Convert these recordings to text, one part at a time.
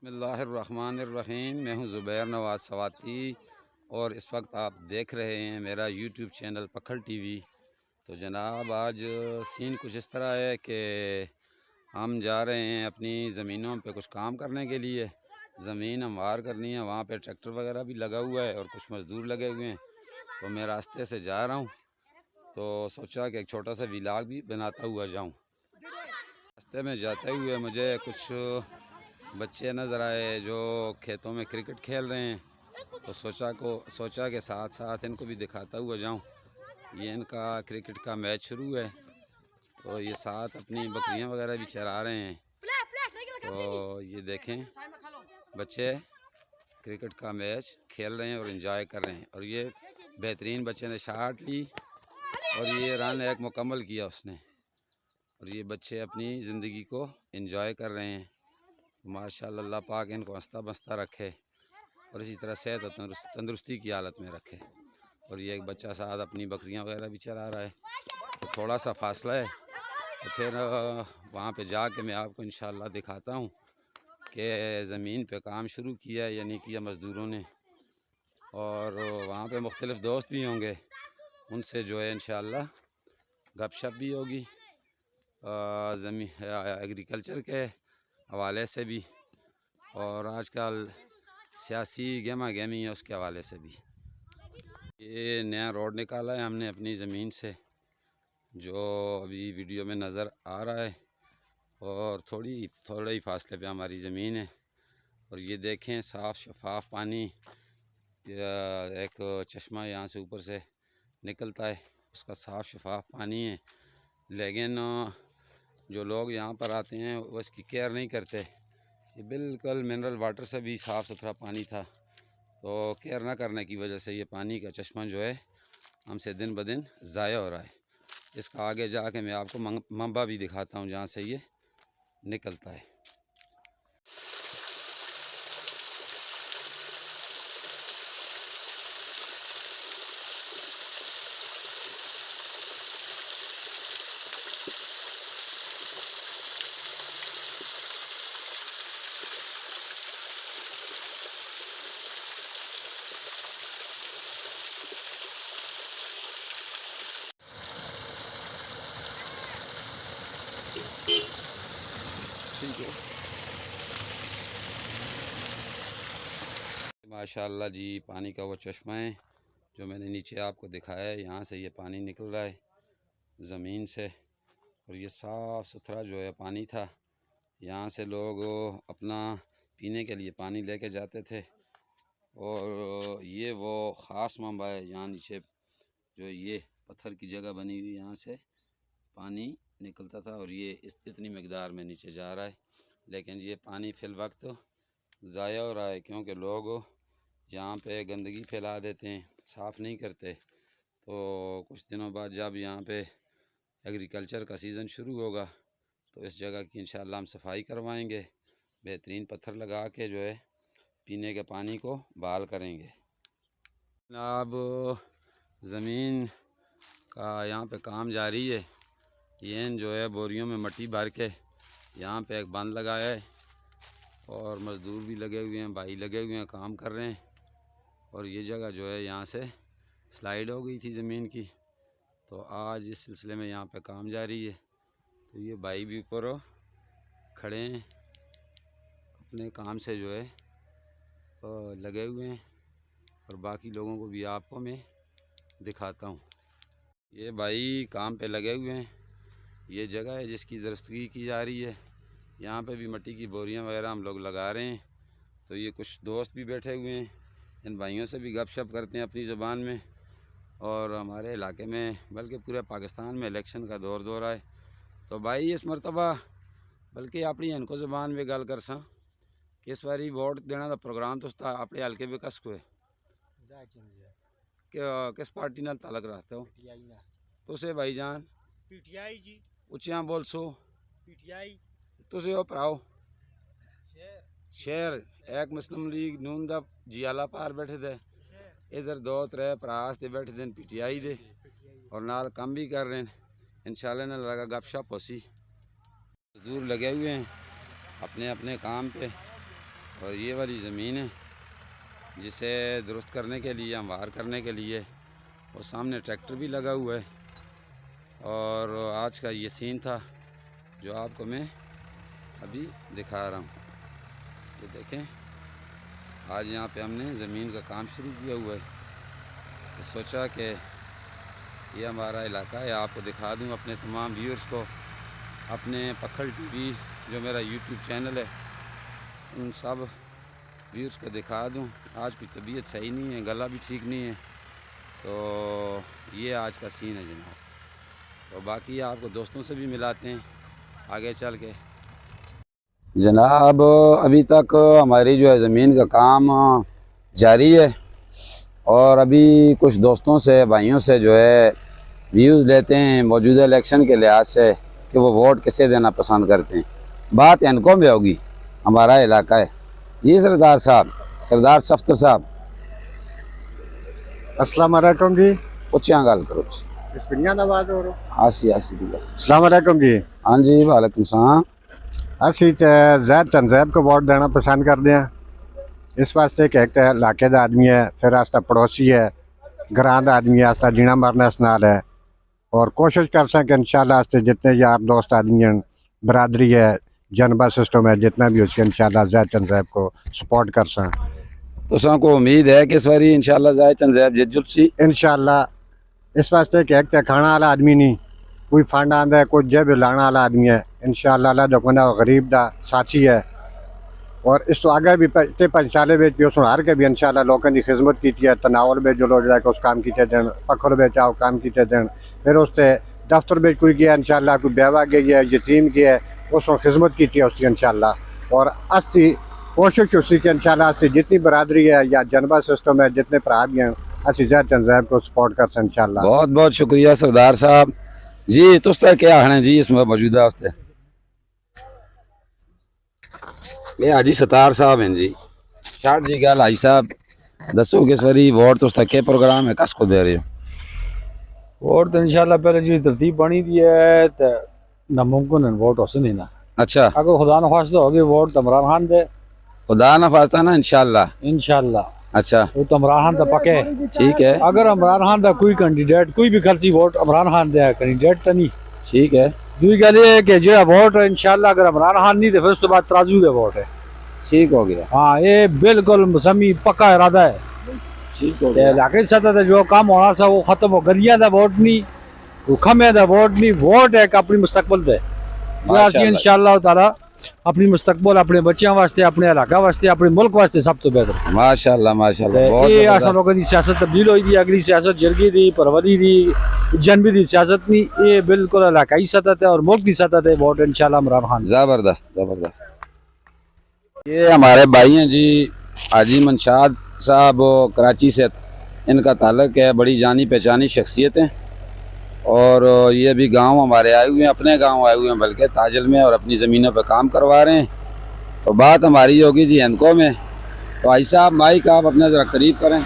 بسم اللہ الرحمن الرحیم۔ میں ہوں زبیر نواز سواتی اور اس وقت آپ دیکھ رہے ہیں میرا یوٹیوب چینل پکھل ٹی وی۔ تو جناب آج سین کچھ اس طرح ہے کہ ہم جا رہے ہیں اپنی زمینوں پہ کچھ کام کرنے کے لیے۔ زمین ہموار کرنی ہے، وہاں پہ ٹریکٹر وغیرہ بھی لگا ہوا ہے اور کچھ مزدور لگے ہوئے ہیں۔ تو میں راستے سے جا رہا ہوں تو سوچا کہ ایک چھوٹا سا ولاگ بھی بناتا ہوا جاؤں۔ راستے میں جاتے ہوئے مجھے کچھ بچے نظر آئے جو کھیتوں میں کرکٹ کھیل رہے ہیں، تو سوچا کہ ساتھ ساتھ ان کو بھی دکھاتا ہوا جاؤں۔ یہ ان کا کرکٹ کا میچ شروع ہے، تو یہ ساتھ اپنی بکریاں وغیرہ بھی چرا رہے ہیں۔ تو یہ دیکھیں بچے کرکٹ کا میچ کھیل رہے ہیں اور انجوائے کر رہے ہیں، اور یہ بہترین بچے نے شاٹ لی اور یہ رن ایک مکمل کیا اس نے، اور یہ بچے اپنی زندگی کو انجوائے کر رہے ہیں۔ ماشاءاللہ اللہ پاک ان کو ہنستا بستا رکھے اور اسی طرح صحت اور تندرستی کی حالت میں رکھے۔ اور یہ ایک بچہ ساتھ اپنی بکریاں وغیرہ بھی چرا رہا ہے۔ تو تھوڑا سا فاصلہ ہے، تو پھر وہاں پہ جا کے میں آپ کو انشاءاللہ دکھاتا ہوں کہ زمین پہ کام شروع کیا یا نہیں کیا مزدوروں نے، اور وہاں پہ مختلف دوست بھی ہوں گے، ان سے جو ہے انشاءاللہ گپ شپ بھی ہوگی زمین ایگریکلچر کے حوالے سے بھی، اور آج کل سیاسی گہما گہمی ہے اس کے حوالے سے بھی۔ یہ نیا روڈ نکالا ہے ہم نے اپنی زمین سے، جو ابھی ویڈیو میں نظر آ رہا ہے، اور تھوڑے ہی فاصلے پہ ہماری زمین ہے۔ اور یہ دیکھیں صاف شفاف پانی، ایک چشمہ یہاں سے اوپر سے نکلتا ہے، اس کا صاف شفاف پانی ہے، لیکن جو لوگ یہاں پر آتے ہیں وہ اس کی کیئر نہیں کرتے۔ یہ بالکل منرل واٹر سے بھی صاف ستھرا پانی تھا، تو کیئر نہ کرنے کی وجہ سے یہ پانی کا چشمہ جو ہے ہم سے دن بدن ضائع ہو رہا ہے۔ اس کا آگے جا کے میں آپ کو منبع بھی دکھاتا ہوں جہاں سے یہ نکلتا ہے۔ ٹھیک ہے ماشاءاللہ جی، پانی کا وہ چشمہ ہے جو میں نے نیچے آپ کو دکھایا ہے، یہاں سے یہ پانی نکل رہا ہے زمین سے، اور یہ صاف ستھرا جو ہے پانی تھا۔ یہاں سے لوگ اپنا پینے کے لیے پانی لے کے جاتے تھے، اور یہ وہ خاص منبع ہے یہاں نیچے جو یہ پتھر کی جگہ بنی ہوئی، یہاں سے پانی نکلتا تھا، اور یہ اتنی مقدار میں نیچے جا رہا ہے، لیکن یہ پانی فی الوقت ضائع ہو رہا ہے کیونکہ لوگ یہاں پہ گندگی پھیلا دیتے ہیں، صاف نہیں کرتے۔ تو کچھ دنوں بعد جب یہاں پہ ایگریکلچر کا سیزن شروع ہوگا تو اس جگہ کی انشاءاللہ ہم صفائی کروائیں گے، بہترین پتھر لگا کے جو ہے پینے کے پانی کو بحال کریں گے۔ اب زمین کا یہاں پہ کام جاری ہے، یہ جو ہے بوریوں میں مٹی بھر کے یہاں پہ ایک بند لگایا ہے، اور مزدور بھی لگے ہوئے ہیں، بھائی لگے ہوئے ہیں، کام کر رہے ہیں۔ اور یہ جگہ جو ہے یہاں سے سلائیڈ ہو گئی تھی زمین کی، تو آج اس سلسلے میں یہاں پہ کام جاری ہے۔ تو یہ بھائی بھی اوپر کھڑے ہیں، اپنے کام سے جو ہے لگے ہوئے ہیں، اور باقی لوگوں کو بھی آپ کو میں دکھاتا ہوں۔ یہ بھائی کام پہ لگے ہوئے ہیں، یہ جگہ ہے جس کی درستگی کی جا رہی ہے، یہاں پہ بھی مٹی کی بوریاں وغیرہ ہم لوگ لگا رہے ہیں۔ تو یہ کچھ دوست بھی بیٹھے ہوئے ہیں، ان بھائیوں سے بھی گپ شپ کرتے ہیں اپنی زبان میں، اور ہمارے علاقے میں بلکہ پورے پاکستان میں الیکشن کا دور ہے، تو بھائی اس مرتبہ بلکہ اپنی ان کو زبان میں گل کر سا کہ اس باری ووٹ دینا دا پروگرام تو اپنے حلقے میں کس کو ہے کہ کس پارٹی نال تعلق رکھتے ہو؟ تو سے بھائی جان پی ٹی آئی جی، اچھا بول سو پی ٹی آئی تو سے ہو پراؤ شہر ایک مسلم لیگ نون دا جیالہ پار بیٹھے دے، ادھر دو ترے پراس دے بیٹھے دے پی ٹی آئی دے، اور نال کام بھی کر رہے ہیں، انشاءاللہ نہ لگا گپ شپ ہو سی۔ مزدور لگے ہوئے ہیں اپنے اپنے کام پہ، اور یہ والی زمین ہے جسے درست کرنے کے لیے، ہموار کرنے کے لیے، وہ سامنے ٹریکٹر بھی لگا ہوا ہے۔ اور آج کا یہ سین تھا جو آپ کو میں ابھی دکھا رہا ہوں۔ یہ دیکھیں، آج یہاں پہ ہم نے زمین کا کام شروع کیا ہوا ہے، تو سوچا کہ یہ ہمارا علاقہ ہے، آپ کو دکھا دوں، اپنے تمام ویورز کو، اپنے پکھل ٹی وی جو میرا یوٹیوب چینل ہے ان سب ویورز کو دکھا دوں۔ آج کی طبیعت صحیح نہیں ہے، گلا بھی ٹھیک نہیں ہے، تو یہ آج کا سین ہے جناب۔ تو باقی آپ کو دوستوں سے بھی ملاتے ہیں آگے چل کے۔ جناب ابھی تک ہماری جو ہے زمین کا کام جاری ہے، اور ابھی کچھ دوستوں سے، بھائیوں سے جو ہے ویوز لیتے ہیں موجودہ الیکشن کے لحاظ سے کہ وہ ووٹ کسے دینا پسند کرتے ہیں۔ بات انکو میں ہوگی، ہمارا علاقہ ہے۔ جی سردار صاحب، سردار صفتر صاحب، السلام علیکم جی۔ اچھا گل کرو۔ اس بنیا آواز ہو رہا۔ آسی دیگر۔ السلام علیکم جی۔ ہاں جی، وعلیکم السلام۔ اسی زید چنزیب کو ووٹ دینا پسند کرتے ہیں، اس واسطے کہ ایک تو علاقے کا آدمی ہے، پھر آستہ پڑوسی ہے، گراں کا آدمی ہے، آستہ جینا مرنا اس نال ہے، اور کوشش کر سیں کہ انشاءاللہ آستہ جتنے یار دوست آدمی ہیں، برادری ہے، جنبہ سسٹم ہے، جتنا بھی ہو سکے انشاءاللہ زید چنزیب کو سپورٹ کر سیں۔ تو سن کو امید ہے کہ اس باری انشاءاللہ زاہد چنزیب جت جت سی؟ انشاءاللہ اس واسطے کہ ایک تو کھانا والا آدمی نہیں، کوئی فنڈ آندا ہے، کوئی جیب لانا والا آدمی ہے، انشاءاللہ اللہ جو کہنا غریب دا ساتھی ہے۔ اور اس تو آگے بھی تے 5 سالے بھی اس ہار کے بھی انشاءاللہ لوگوں کی خدمت کی ہے، تناول میں جو لوگ جڑا کہ اس کام کیتے دین، پکھر میں چاہو کام کیتے دین، پھر اس تے دفتر میں کوئی گیا انشاءاللہ، کوئی بیوہ گئی ہے، یتیم گیا ہے، اس کو خدمت کی ہے اس کی انشاءاللہ۔ اور استی کوشش اسی کہ انشاءاللہ استی جتنی برادری ہے یا جنبہ سسٹم ہے، جتنے بھرا بھی ہیں، اسی زید چنزیب کو سپورٹ کر سیں انشاءاللہ۔ بہت بہت شکریہ سردار صاحب جی۔ تستا کیا آخنا جی اس میں موجودہ واسطے؟ یہ حاجی ستار صاحب ہیں جی۔ شاٹ جی گل حاجی صاحب دسو کہ اس واری ووٹ تستا کیا پروگرام ہے، کس کو دے رہے ہو؟ ووٹ تو انشاءاللہ پہلے جی ترتیب بنی دی ہے تو ناممکن ہے ووٹ ہو سکے نا۔ اچھا، اگر خدا نخواستہ ہوگی ووٹ تو عمران خان دے خدا نہ خواستہ نا انشاءاللہ۔ انشاءاللہ، اچھا وہ تو عمران خان تو پکے۔ ٹھیک ہے، اگر عمران خان دا کوئی کینڈیڈیٹ کوئی بھی خرچی ووٹ عمران خان دے کینڈیڈیٹ تو نہیں۔ ٹھیک ہے، دوسری گل یہ ہے کہ جو ووٹ انشاءاللہ اگر عمران خان نہیں تو پھر اس کے بعد ترازو دے ووٹ ہے۔ ٹھیک ہو گیا، ہاں یہ بالکل مسمی پکا ارادہ ہے۔ ٹھیک ہو گیا۔ علاقے کی سطح تے جو کام ہونا سا وہ ختم ہو، گلیاں دا ووٹ نہیں، وہ کھمے دا ووٹ نہیں، ووٹ ہے کہ اپنی مستقبل دے جو اسی انشاءاللہ تعالی اپنی مستقبل اپنے بچیاں واسطے، اپنے علاقہ واسطے، اپنے ملک واسطے سب تو بہتر۔ ماشاءاللہ ماشاءاللہ، بہت یہ آسان زبردست۔ لوگوں کی سیاست تبدیل ہوئی دی، اگلی سیاست جرگی دی، پروری دی، جنبی دی سیاست نہیں، یہ بالکل علاقائی سطح تے اور ملک کی سطح تے ووٹ انشاءاللہ عمران خان۔ زبردست زبردست۔ یہ ہمارے بھائی ہیں جی حاجی منشاد صاحب کراچی سے، ان کا تعلق ہے، بڑی جانی پہچانی شخصیت ہیں، اور یہ بھی گاؤں ہمارے آئے ہوئے ہیں، اپنے گاؤں آئے ہوئے ہیں بلکہ تاجل میں، اور اپنی زمینوں پہ کام کروا رہے ہیں۔ تو بات ہماری ہوگی جی انکو میں۔ تو آئی صاحب مائک آپ اپنے ذرا قریب کریں۔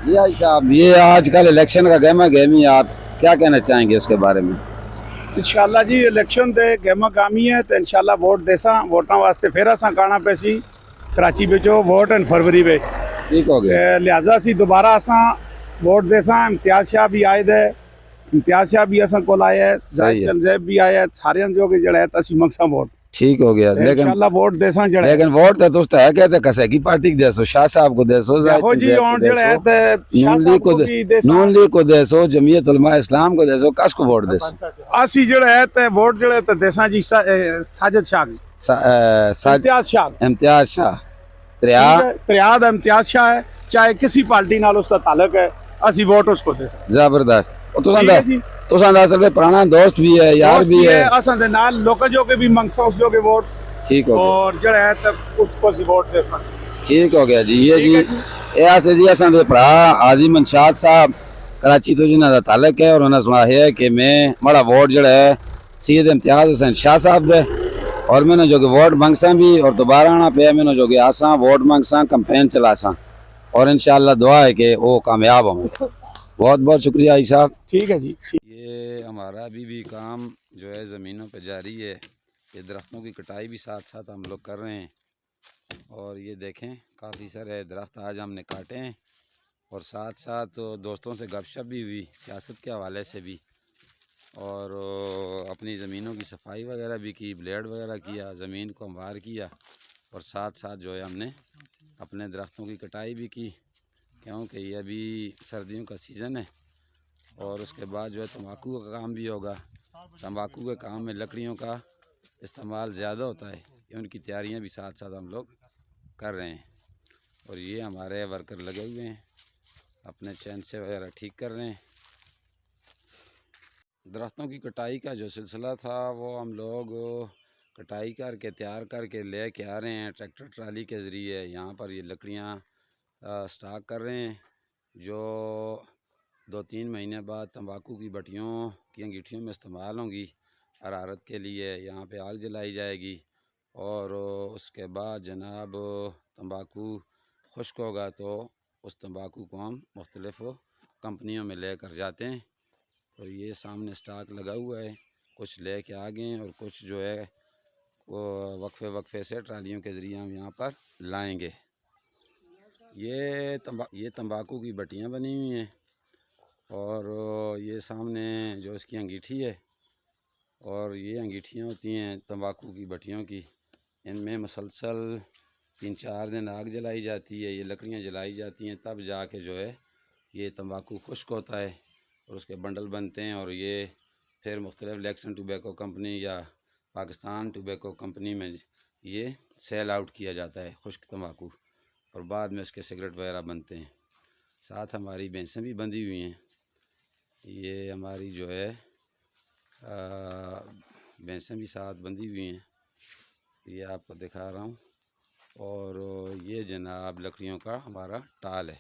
جی آئی صاحب، یہ آج کل الیکشن کا گہما گہمی، آپ کیا کہنا چاہیں گے اس کے بارے میں؟ انشاءاللہ جی الیکشن دے گہما گامی ہے تو انشاءاللہ ووٹ دیساں، ووٹاں واسطے پھر اساں کانا پیسی کراچی بچو ووٹ ان فروری بچ، ٹھیک ہو گیا، لہٰذا اسی دوبارہ اساں ووٹ دیساں۔ امتیاز شاہ بھی آئے دے، امتیاز شاہ بھی اساں کول آئے ہے، زاہد چنزیب بھی آئے ہے، سارے جو کہ جڑا ہے اسی منگساں ووٹ، ٹھیک ہو گیا۔ لیکن انشاءاللہ ووٹ دیساں جڑا ہے۔ لیکن ووٹ تو ہے کہتے کسے کی پارٹی کو دے سو، شاہ صاحب کو دے سو، زاہد دیکھو جی چنزیب کو ہون دے جڑا ہے سو، تے شاہ نون لیگ صاحب کو کو دے، بھی دیساں، نون لیگ کو دے سو، جمعیت علماء اسلام کو دے سو، کس کو ووٹ دے سو؟ اسی جڑا ہے تے ووٹ جڑا ہے تے دیساں جی ساجد شاہ کی، امتیاز شاہ، امتیاز شاہ تریاد امتیاز شاہ ہے، چاہے کسی پارٹی نال اس کا تعلق ہے، اسی ووٹ اس کو دے سکتے۔ زبردست۔ ٹھیک ہے جی، تو اصل میں پرانا دوست بھی ہے، یار بھی ہے، اساں دے نال لوکاں جو کہ بھی منگسا اس جو کہ ووٹ، ٹھیک ہو گیا، اور جڑا ہے تے اس کو اسی ووٹ دے سکتے۔ ٹھیک ہو گیا جی۔ یہ ٹھیک جی ہے جی۔ یہ ایسے جی اصل دے پڑا حاجی منشاد صاحب کراچی تو جنہاں دا تعلق ہے، اور انہاں سنا ہے کہ میں مڑا ووٹ جڑا ہے سید امتیاز حسین شاہ صاحب دے، اور میں نے جو کہ ووٹ منگساں بھی، اور دوبارہ آنا پیا میں نے جو کہ آساں ووٹ منگساں، کمپین چلاساں، اور انشاءاللہ دعا ہے کہ وہ کامیاب ہوں۔ بہت بہت شکریہ آئی صاحب۔ ٹھیک ہے جی۔ یہ ہمارا ابھی بھی کام جو ہے زمینوں پہ جاری ہے، یہ درختوں کی کٹائی بھی ساتھ ساتھ ہم لوگ کر رہے ہیں، اور یہ دیکھیں کافی سارے درخت آج ہم نے کاٹے ہیں، اور ساتھ ساتھ دوستوں سے گپ شپ بھی ہوئی سیاست کے حوالے سے بھی، اور اپنی زمینوں کی صفائی وغیرہ بھی کی، بلیڈ وغیرہ کیا، زمین کو ہموار کیا، اور ساتھ ساتھ جو ہے ہم نے اپنے درختوں کی کٹائی بھی کی، کیونکہ یہ ابھی سردیوں کا سیزن ہے، اور اس کے بعد جو ہے تمباکو کا کام بھی ہوگا۔ تمباکو کے کام میں لکڑیوں کا استعمال زیادہ ہوتا ہے، ان کی تیاریاں بھی ساتھ ساتھ ہم لوگ کر رہے ہیں، اور یہ ہمارے ورکر لگے ہوئے ہیں اپنے چین سے وغیرہ ٹھیک کر رہے ہیں۔ درختوں کی کٹائی کا جو سلسلہ تھا وہ ہم لوگ کٹائی کر کے تیار کر کے لے کے آ رہے ہیں ٹریکٹر ٹرالی کے ذریعے، یہاں پر یہ لکڑیاں سٹاک کر رہے ہیں، جو 2-3 مہینے بعد تمباکو کی بٹیوں کی انگیٹھیوں میں استعمال ہوں گی حرارت کے لیے۔ یہاں پہ آگ جلائی جائے گی، اور اس کے بعد جناب تمباکو خشک ہوگا تو اس تمباکو کو ہم مختلف کمپنیوں میں لے کر جاتے ہیں۔ تو یہ سامنے سٹاک لگا ہوا ہے، کچھ لے کے آگے ہیں اور کچھ جو ہے وہ وقفے سے ٹرالیوں کے ذریعے ہم یہاں پر لائیں گے۔ یہ تمباکو کی بٹیاں بنی ہوئی ہیں، اور یہ سامنے جو اس کی انگیٹھی ہے، اور یہ انگیٹھیاں ہوتی ہیں تمباکو کی بٹیوں کی، ان میں مسلسل 3-4 دن آگ جلائی جاتی ہے، یہ لکڑیاں جلائی جاتی ہیں، تب جا کے جو ہے یہ تمباکو خشک ہوتا ہے اور اس کے بنڈل بنتے ہیں، اور یہ پھر مختلف لیکسن ٹوبیکو کمپنی یا پاکستان ٹوبیکو کمپنی میں یہ سیل آؤٹ کیا جاتا ہے خشک تمباکو، اور بعد میں اس کے سگریٹ وغیرہ بنتے ہیں۔ ساتھ ہماری بھینسیں بھی بندھی ہوئی ہیں، یہ ہماری جو ہے بھینسیں بھی ساتھ بندھی ہوئی ہیں، یہ آپ کو دکھا رہا ہوں، اور یہ جناب لکڑیوں کا ہمارا ٹال ہے۔